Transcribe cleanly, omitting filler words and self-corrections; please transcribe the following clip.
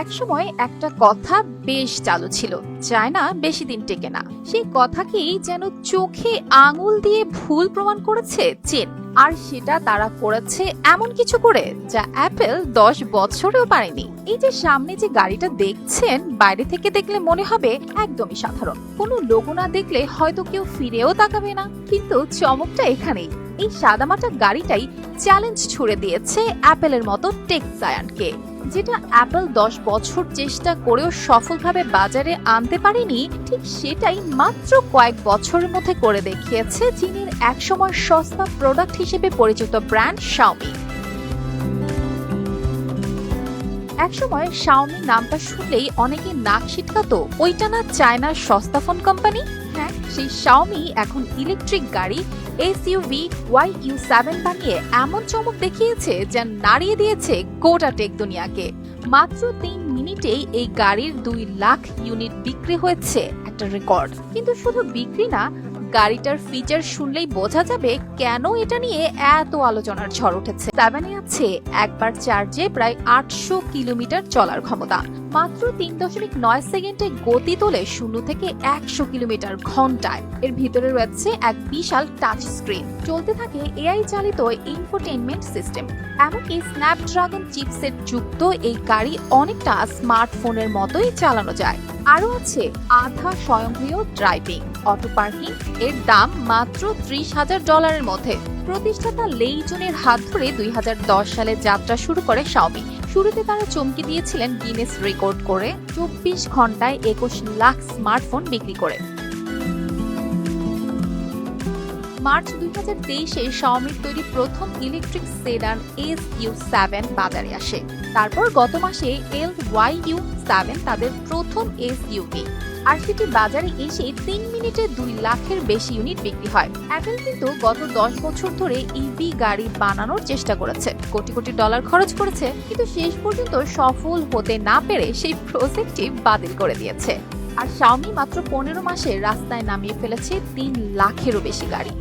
একসময় একটা কথা বেশ চালু ছিল, চায়না বেশি দিন টেকে না। সেই কথাকেই যেন চোখে আঙুল দিয়ে ভুল প্রমাণ করেছে চীন। আর সেটা তারা করেছে এমন কিছু করে যা অ্যাপল 10 বছরেও পারেনি। এই যে সামনে যে গাড়িটা দেখছেন, বাইরে থেকে দেখলে মনে হবে একদমই সাধারণ, কোনো লোগো না দেখলে হয়তো কেউ ফিরেও তাকাবে না। কিন্তু চমকটা এখানেই, এই সাদামাটা গাড়িটাই চ্যালেঞ্জ ছুড়ে দিয়েছে অ্যাপলের মতো টেক জায়ান্টকে। যেটা অ্যাপল 10 বছর চেষ্টা করেও সফলভাবে বাজারে আনতে পারেনি, ঠিক সেটাই মাত্র কয়েক বছরের মধ্যে করে দেখিয়েছে চীনের একসময় সস্তা প্রোডাক্ট হিসেবে পরিচিত ব্র্যান্ড শাওমি। একসময় শাওমি নামটা শুনলেই অনেকে নাক সিটকাতো, ওইটা না চায়নার সস্তা ফোন কোম্পানি? হ্যাঁ, সেই শাওমি এখন ইলেকট্রিক গাড়ি এসইউভি YU7 বানিয়ে এমন চমক দেখিয়েছে যা নাড়িয়ে দিয়েছে গোটা টেক দুনিয়াকে। মাত্র 3 মিনিটেই এই গাড়ির 2 লাখ ইউনিট বিক্রি হয়েছে, একটা রেকর্ড। কিন্তু শুধু বিক্রি না, গাড়িটার ফিচার শুনলেই বোঝা যাবে কেন এটা নিয়ে এত আলোচনার ঝড় উঠেছে। 7-এ আছে একবার চার্জে প্রায় 800 কিলোমিটার চলার ক্ষমতা, মাত্র 3.9 সেকেন্ডে গতি তোলে 0 থেকে 100 কিলোমিটার ঘন্টায়। এর ভিতরে রয়েছে এক বিশাল টাচ স্ক্রিন, চলতে থাকে এআই চালিত ইনফোটেইনমেন্ট সিস্টেম। এমনকি স্ন্যাপড্রাগন চিপসেট যুক্ত এই গাড়ি অনেকটা স্মার্টফোনের মতোই চালানো যায়। আরও আছে আধা স্বয়ংক্রিয় ড্রাইভিং, অটো পার্কিং। এর দাম মাত্র $30,000 মধ্যে। প্রতিষ্ঠাতা লেই জুনের হাত ধরে 2010 সালে যাত্রা শুরু করে শাওমি। শুরুতে তারা চমকে দিয়েছিলেন গিনেস রেকর্ড করে 24 ঘন্টায় 21 লাখ স্মার্টফোন বিক্রি করে। মার্চ 2023-এ শাওমির তৈরি প্রথম ইলেকট্রিক সেডান SU7 বাজারে আসে। তারপর গত মাসে YU7 তাদের প্রথম এসইউভি, আর সেটি বাজারে এসে 3 মিনিটে 2 লাখের বেশি ইউনিট বিক্রি হয়। অ্যাপল কিন্তু গত 10 বছর ধরে ইভি গাড়ি বানানোর চেষ্টা করেছে, কোটি কোটি ডলার খরচ করেছে, কিন্তু শেষ পর্যন্ত সফল হতে না পেরে সেই প্রজেক্টটি বাতিল করে দিয়েছে। আর শাওমি মাত্র 15 মাসে রাস্তায় নামিয়ে ফেলেছে 3 লাখেরও বেশি গাড়ি।